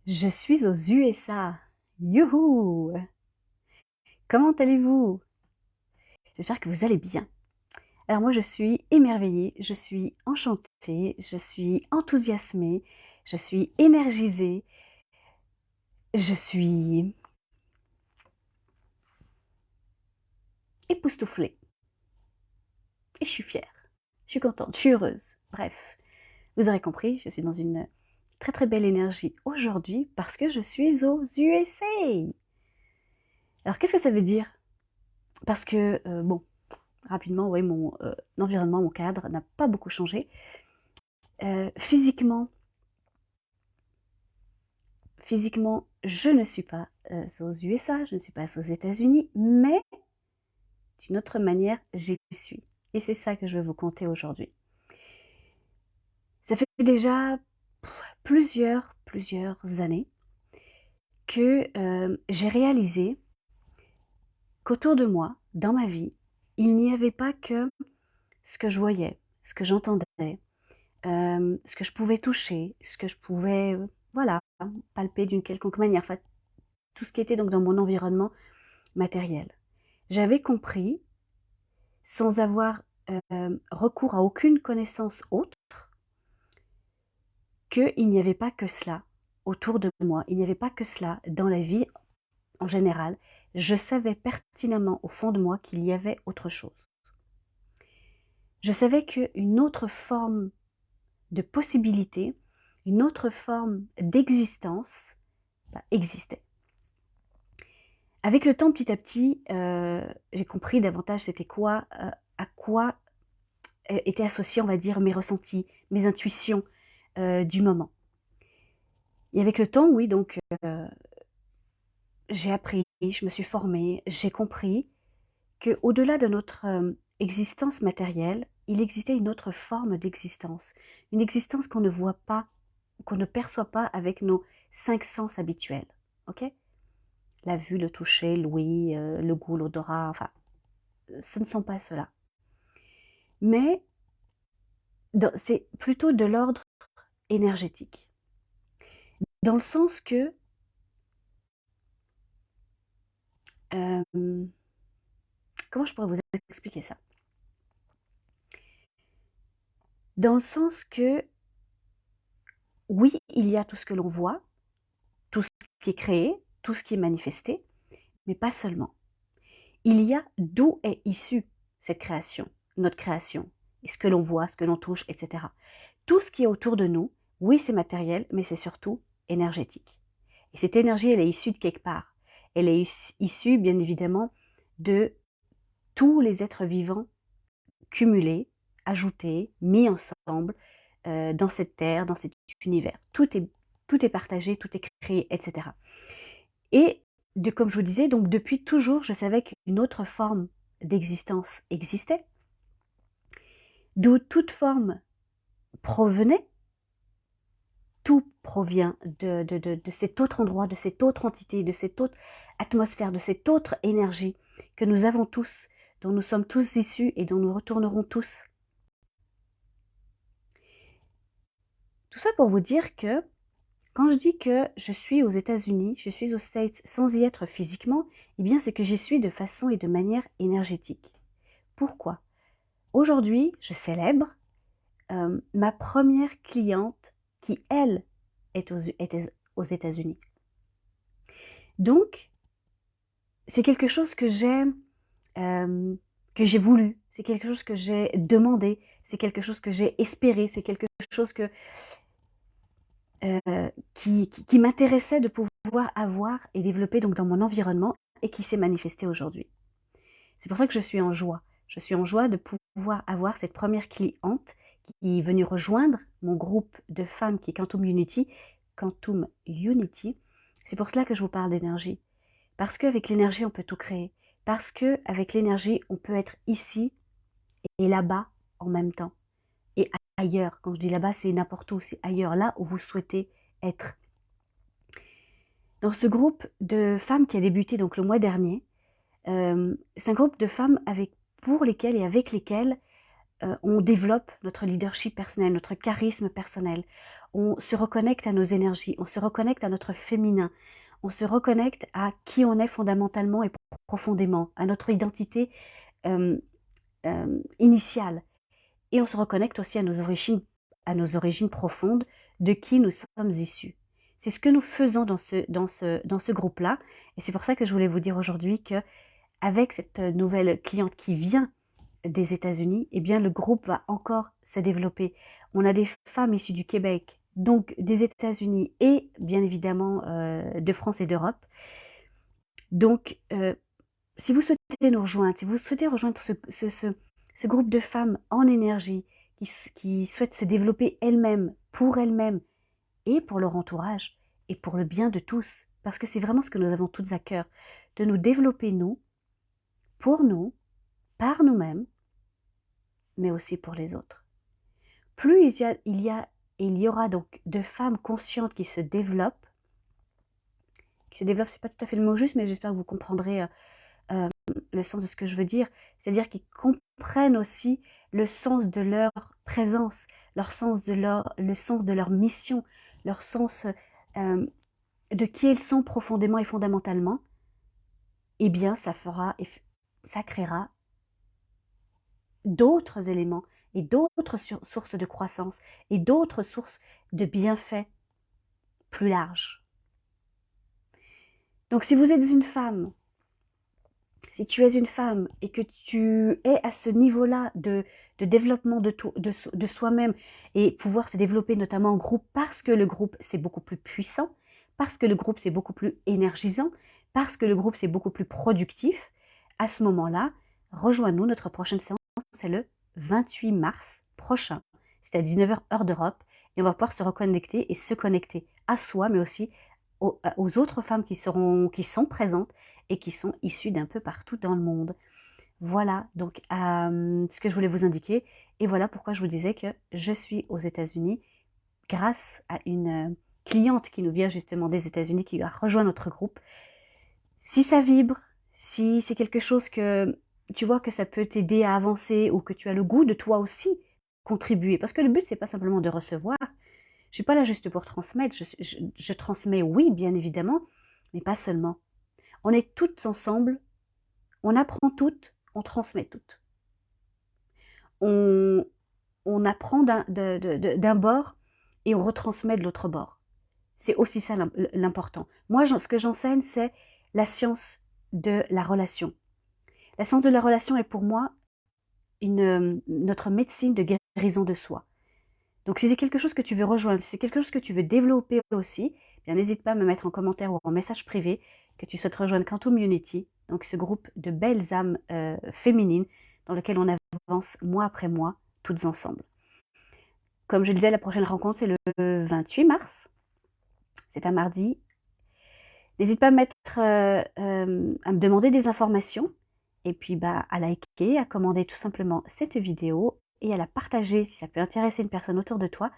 Je suis aux USA. Youhou! Comment allez-vous? J'espère que vous allez bien. Alors moi je suis émerveillée, je suis enchantée, je suis enthousiasmée, je suis énergisée, je suis époustouflée. Et je suis fière, je suis contente, je suis heureuse. Bref, vous aurez compris, je suis dans une très très belle énergie aujourd'hui parce que je suis aux USA. Alors qu'est-ce que ça veut dire? Parce que, bon, rapidement, ouais, mon environnement, mon cadre n'a pas beaucoup changé. Physiquement, je ne suis pas aux USA, je ne suis pas aux États-Unis, mais d'une autre manière, j'y suis. Et c'est ça que je vais vous conter aujourd'hui. Ça fait déjà plusieurs années que j'ai réalisé qu'autour de moi, dans ma vie, il n'y avait pas que ce que je voyais, ce que j'entendais, ce que je pouvais toucher, ce que je pouvais, voilà, palper d'une quelconque manière, enfin, tout ce qui était donc dans mon environnement matériel. J'avais compris, sans avoir recours à aucune connaissance autre, qu'il n'y avait pas que cela autour de moi, il n'y avait pas que cela dans la vie en général. Je savais pertinemment au fond de moi qu'il y avait autre chose. Je savais qu'une autre forme de possibilité, une autre forme d'existence existait. Avec le temps, petit à petit, j'ai compris davantage c'était quoi, à quoi étaient associés, on va dire, mes ressentis, mes intuitions du moment. Et avec le temps, oui, donc j'ai appris, je me suis formée, j'ai compris qu'au-delà de notre existence matérielle, il existait une autre forme d'existence, une existence qu'on ne voit pas, qu'on ne perçoit pas avec nos 5 sens habituels, ok? La vue, le toucher, l'ouïe, le goût, l'odorat, enfin, ce ne sont pas ceux-là. Mais c'est plutôt de l'ordre énergétique. Dans le sens que, comment je pourrais vous expliquer ça? Dans le sens que, oui, il y a tout ce que l'on voit, tout ce qui est créé, tout ce qui est manifesté, mais pas seulement. Il y a d'où est issue cette création, notre création, et ce que l'on voit, ce que l'on touche, etc. Tout ce qui est autour de nous, oui, c'est matériel, mais c'est surtout énergétique. Et cette énergie, elle est issue de quelque part. Elle est issue, bien évidemment, de tous les êtres vivants cumulés, ajoutés, mis ensemble dans cette terre, dans cet univers. Tout est partagé, tout est créé, etc. Et comme je vous disais, donc depuis toujours, je savais qu'une autre forme d'existence existait, d'où toute forme provenait. Tout provient de cet autre endroit, de cette autre entité, de cette autre atmosphère, de cette autre énergie que nous avons tous, dont nous sommes tous issus et dont nous retournerons tous. Tout ça pour vous dire que quand je dis que je suis aux États-Unis, je suis aux States sans y être physiquement, eh bien c'est que j'y suis de façon et de manière énergétique. Pourquoi? Aujourd'hui, je célèbre ma première cliente qui, elle, était aux États-Unis. Donc, c'est quelque chose que j'ai voulu, c'est quelque chose que j'ai demandé, c'est quelque chose que j'ai espéré, c'est quelque chose qui m'intéressait de pouvoir avoir et développer donc dans mon environnement et qui s'est manifesté aujourd'hui. C'est pour ça que je suis en joie. Je suis en joie de pouvoir avoir cette première cliente qui est venue rejoindre mon groupe de femmes qui est Quantum Unity. Quantum Unity. C'est pour cela que je vous parle d'énergie. Parce qu'avec l'énergie, on peut tout créer. Parce qu'avec l'énergie, on peut être ici et là-bas en même temps. Et ailleurs. Quand je dis là-bas, c'est n'importe où. C'est ailleurs, là où vous souhaitez être. Dans ce groupe de femmes qui a débuté donc le mois dernier, c'est un groupe de femmes pour lesquelles et avec lesquelles on développe notre leadership personnel, notre charisme personnel. On se reconnecte à nos énergies, on se reconnecte à notre féminin, on se reconnecte à qui on est fondamentalement et profondément, à notre identité initiale. Et on se reconnecte aussi à nos origines profondes, de qui nous sommes issus. C'est ce que nous faisons dans ce groupe-là. Et c'est pour ça que je voulais vous dire aujourd'hui qu'avec cette nouvelle cliente qui vient des États-Unis, eh bien le groupe va encore se développer. On a des femmes issues du Québec, donc des États-Unis et bien évidemment de France et d'Europe. Donc, si vous souhaitez nous rejoindre, si vous souhaitez rejoindre ce groupe de femmes en énergie qui souhaitent se développer elles-mêmes, pour elles-mêmes et pour leur entourage et pour le bien de tous, parce que c'est vraiment ce que nous avons toutes à cœur, de nous développer nous, pour nous, par nous-mêmes, mais aussi pour les autres. Plus il y aura donc de femmes conscientes qui se développent, c'est pas tout à fait le mot juste, mais j'espère que vous comprendrez le sens de ce que je veux dire, c'est-à-dire qu'ils comprennent aussi le sens de leur présence, le sens de leur mission, leur sens de qui elles sont profondément et fondamentalement, eh bien ça créera d'autres éléments et d'autres sources de croissance et d'autres sources de bienfaits plus larges. Donc si vous êtes une femme, si tu es une femme et que tu es à ce niveau-là de développement de soi-même et pouvoir se développer notamment en groupe parce que le groupe c'est beaucoup plus puissant, parce que le groupe c'est beaucoup plus énergisant, parce que le groupe c'est beaucoup plus productif, à ce moment-là, rejoins-nous. Notre prochaine séance, c'est le 28 mars prochain. C'est à 19h heure d'Europe et on va pouvoir se reconnecter et se connecter à soi, mais aussi aux autres femmes qui sont présentes et qui sont issues d'un peu partout dans le monde. Voilà donc ce que je voulais vous indiquer. Et voilà pourquoi je vous disais que je suis aux États-Unis grâce à une cliente qui nous vient justement des États-Unis, qui a rejoint notre groupe. Si ça vibre, si c'est quelque chose que tu vois que ça peut t'aider à avancer ou que tu as le goût de toi aussi contribuer, parce que le but c'est pas simplement de recevoir. Je suis pas là juste pour transmettre, je transmets, oui, bien évidemment, mais pas seulement. On est toutes ensemble, on apprend toutes, on transmet toutes. On apprend d'un bord et on retransmet de l'autre bord. C'est aussi ça l'important. Moi, ce que j'enseigne, c'est la science de la relation. La science de la relation est pour moi notre médecine de guérison de soi. Donc si c'est quelque chose que tu veux rejoindre, si c'est quelque chose que tu veux développer aussi, bien n'hésite pas à me mettre en commentaire ou en message privé que tu souhaites rejoindre Quantum Unity, donc ce groupe de belles âmes féminines dans lequel on avance mois après mois, toutes ensemble. Comme je le disais, la prochaine rencontre, c'est le 28 mars. C'est un mardi. N'hésite pas à me demander des informations et puis à liker, à commander tout simplement cette vidéo et à la partager si ça peut intéresser une personne autour de toi